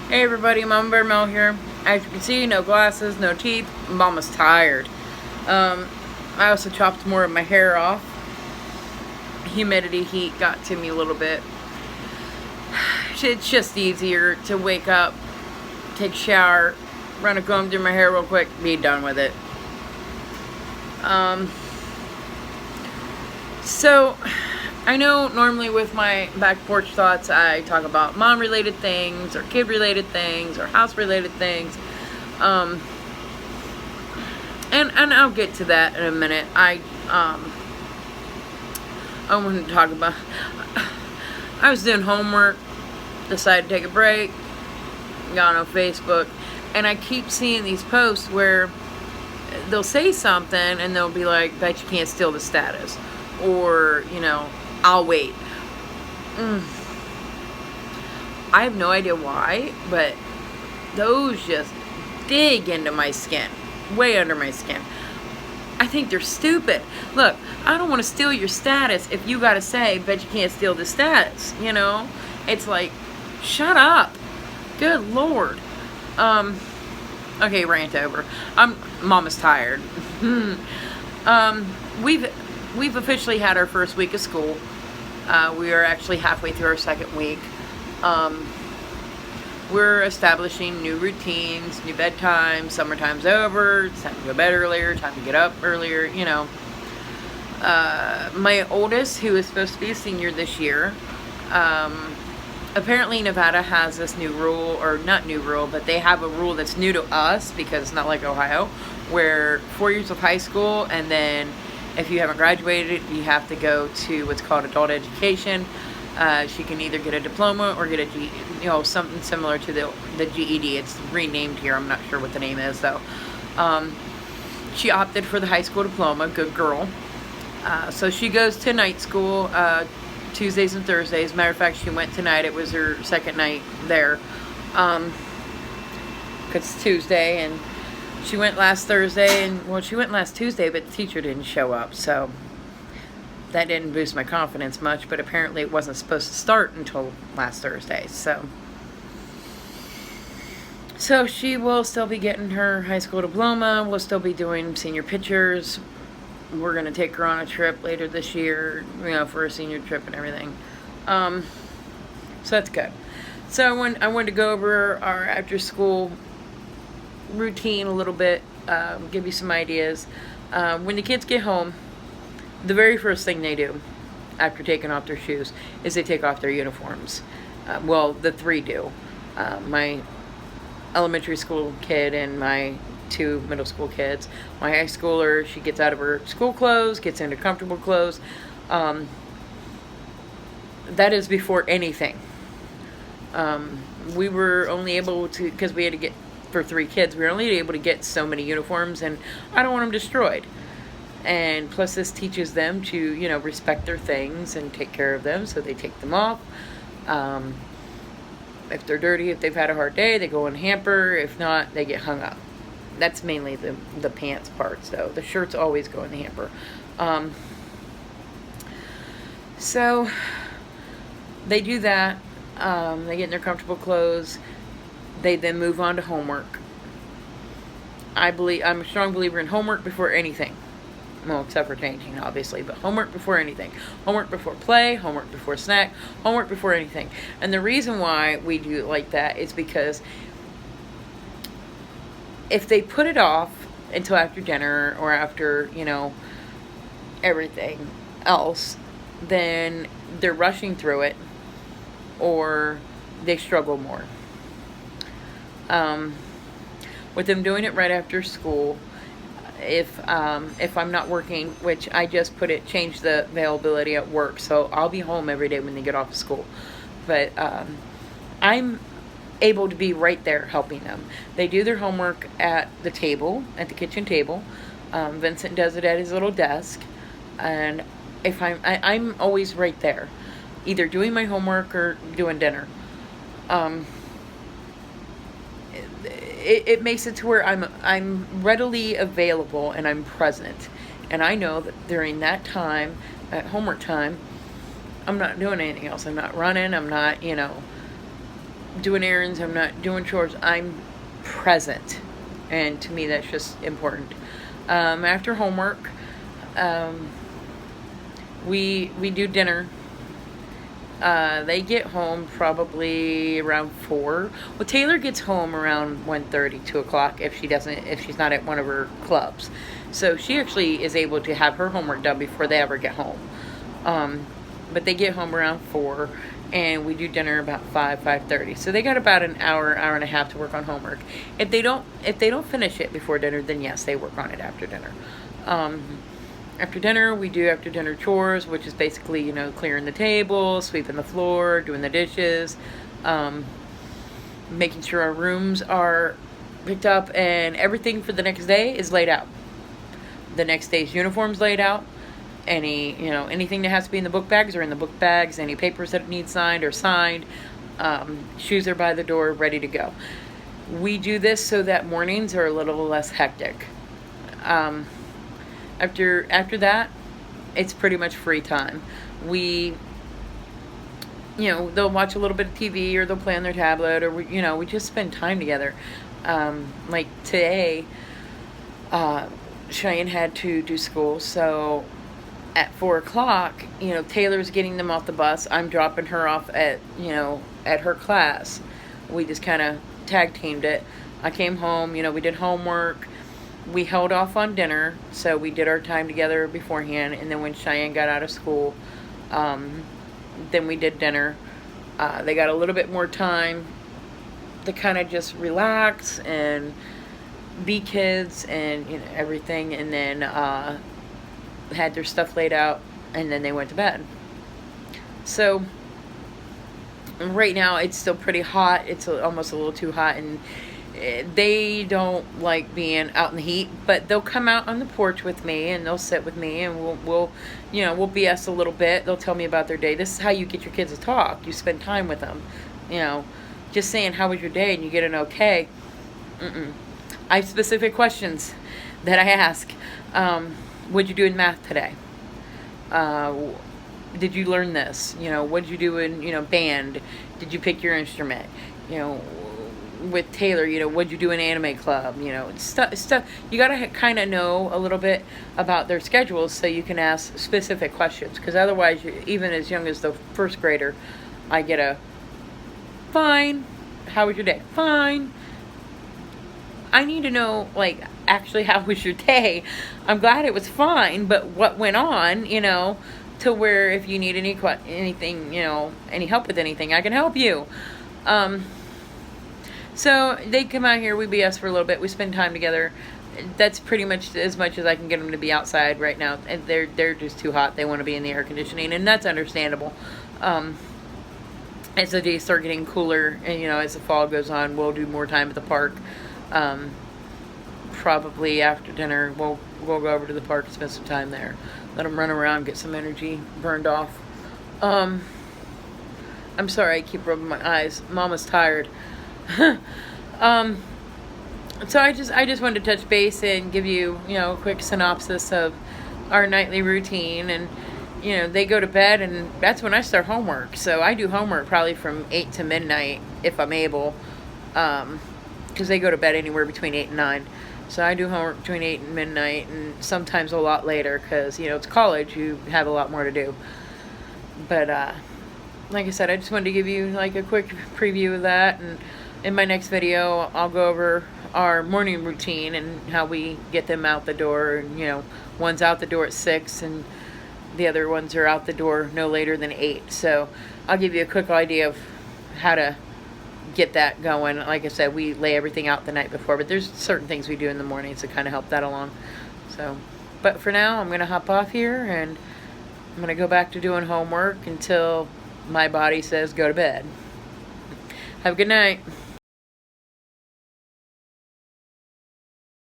Hey everybody, Mama Bear Mel here. As you can see, no glasses, no teeth. Mama's tired. I also chopped more of my hair off. Humidity, heat got to me a little bit. It's just easier to wake up, take a shower, run a comb through my hair real quick, be done with it. So, I know normally with my back porch thoughts, I talk about mom-related things, or kid-related things, or house-related things. And I'll get to that in a minute. I want to talk about. I was doing homework, decided to take a break, got on Facebook, and I keep seeing these posts where they'll say something and they'll be like, "Bet you can't steal the status," or I'll wait. I have no idea why, but those just dig into my skin, way under my skin. I think they're stupid. Look, I don't want to steal your status if you gotta say, "Bet you can't steal the status." It's like, shut up. Good Lord. Okay, rant over. Mama's tired. We've officially had our first week of school. We are actually halfway through our second week. We're establishing new routines, new bedtime. Summertime's over. It's time to go to bed earlier. Time to get up earlier. My oldest, who is supposed to be a senior this year, apparently Nevada has this new rule, or not new rule, but they have a rule that's new to us because it's not like Ohio, where 4 years of high school, and then if you haven't graduated, you have to go to what's called adult education. She can either get a diploma or get a something similar to the GED. It's renamed here. I'm not sure what the name is though. She opted for the high school diploma. Good girl. So she goes to night school Tuesdays and Thursdays. Matter of fact, she went tonight. It was her second night there. Because it's Tuesday, and she went last Thursday, and she went last Tuesday, but the teacher didn't show up, so that didn't boost my confidence much, but apparently it wasn't supposed to start until last Thursday, so she will still be getting her high school diploma. We'll still be doing senior pictures. We're going to take her on a trip later this year, for a senior trip and everything. So that's good. So I wanted to go over our after school routine a little bit, give you some ideas. When the kids get home, the very first thing they do after taking off their shoes is they take off their uniforms. Well, the three do. My elementary school kid and my two middle school kids. My high schooler, she gets out of her school clothes, gets into comfortable clothes. That is before anything. We were only able to, because we had to get, for three kids, we were only able to get so many uniforms, and I don't want them destroyed. And plus this teaches them to, respect their things and take care of them, so they take them off. If they're dirty, if they've had a hard day, they go in a hamper. If not, they get hung up. That's mainly the pants parts, though. The shirts always go in the hamper. So they do that. They get in their comfortable clothes. They then move on to homework. I'm a strong believer in homework before anything. Well, except for changing, obviously, but homework before anything. Homework before play, homework before snack, homework before anything. And the reason why we do it like that is because if they put it off until after dinner or after, everything else, then they're rushing through it or they struggle more. With them doing it right after school, if I'm not working, which I just changed the availability at work, so I'll be home every day when they get off of school, but I'm able to be right there helping them. They do their homework at the kitchen table. Vincent does it at his little desk, and if I'm always right there, either doing my homework or doing dinner. It makes it to where I'm readily available and I'm present, and I know that during that time, at homework time, I'm not doing anything else. I'm not running. I'm not doing errands, I'm not doing chores, I'm present. And to me, that's just important. After homework, um, we do dinner. They get home probably around 4. Well, Taylor gets home around 1:30, 2 o'clock if she's not at one of her clubs. So she actually is able to have her homework done before they ever get home. But they get home around 4, and we do dinner about 5:30. So they got about an hour and a half to work on homework. If they don't finish it before dinner, then yes, they work on it after dinner. After dinner, we do after dinner chores, which is basically, clearing the table, sweeping the floor, doing the dishes, making sure our rooms are picked up, and everything for the next day is laid out. The next day's uniform's laid out. Anything that has to be in the book bags are in the book bags. Any papers that need signed are signed. Shoes are by the door, ready to go. We do this so that mornings are a little less hectic. After that, it's pretty much free time. They'll watch a little bit of TV, or they'll play on their tablet, or we just spend time together. Like today, Cheyenne had to do school, so at 4 o'clock, Taylor's getting them off the bus. I'm dropping her off at her class. We just kind of tag teamed it. I came home, we did homework. We held off on dinner, so we did our time together beforehand, and then when Cheyenne got out of school, then we did dinner. They got a little bit more time to kind of just relax and be kids and everything, and then had their stuff laid out, and then they went to bed. So right now it's still pretty hot. It's almost a little too hot, and they don't like being out in the heat, but they'll come out on the porch with me, and they'll sit with me, and we'll BS a little bit. They'll tell me about their day. This is how you get your kids to talk. You spend time with them. Just saying, how was your day, and you get an okay. I have specific questions that I ask. What'd you do in math today? Did you learn this? What'd you do in, band? Did you pick your instrument? With Taylor, what'd you do in anime club? Stuff. You gotta kind of know a little bit about their schedules so you can ask specific questions. Because otherwise, even as young as the first grader, I get a fine. How was your day? Fine. I need to know, actually, how was your day? I'm glad it was fine, but what went on? To where if you need anything, any help with anything, I can help you. So they come out here, we BS for a little bit, we spend time together. That's pretty much as much as I can get them to be outside right now. And they're just too hot. They want to be in the air conditioning, and that's understandable. As the days start getting cooler, and as the fall goes on, we'll do more time at the park. Probably after dinner, we'll go over to the park and spend some time there. Let them run around, get some energy burned off. I'm sorry, I keep rubbing my eyes. Mama's tired. So I just wanted to touch base and give you, a quick synopsis of our nightly routine. And, they go to bed, and that's when I start homework. So I do homework probably from 8 to midnight if I'm able, because they go to bed anywhere between 8 and 9. So I do homework between 8 and midnight, and sometimes a lot later because, it's college. You have a lot more to do. But, like I said, I just wanted to give you, a quick preview of that. And in my next video, I'll go over our morning routine and how we get them out the door. And, one's out the door at 6, and the other ones are out the door no later than 8. So I'll give you a quick idea of how to get that going. Like I said, we lay everything out the night before, but there's certain things we do in the mornings to kind of help that along. So, but for now, I'm going to hop off here, and I'm going to go back to doing homework until my body says go to bed. Have a good night.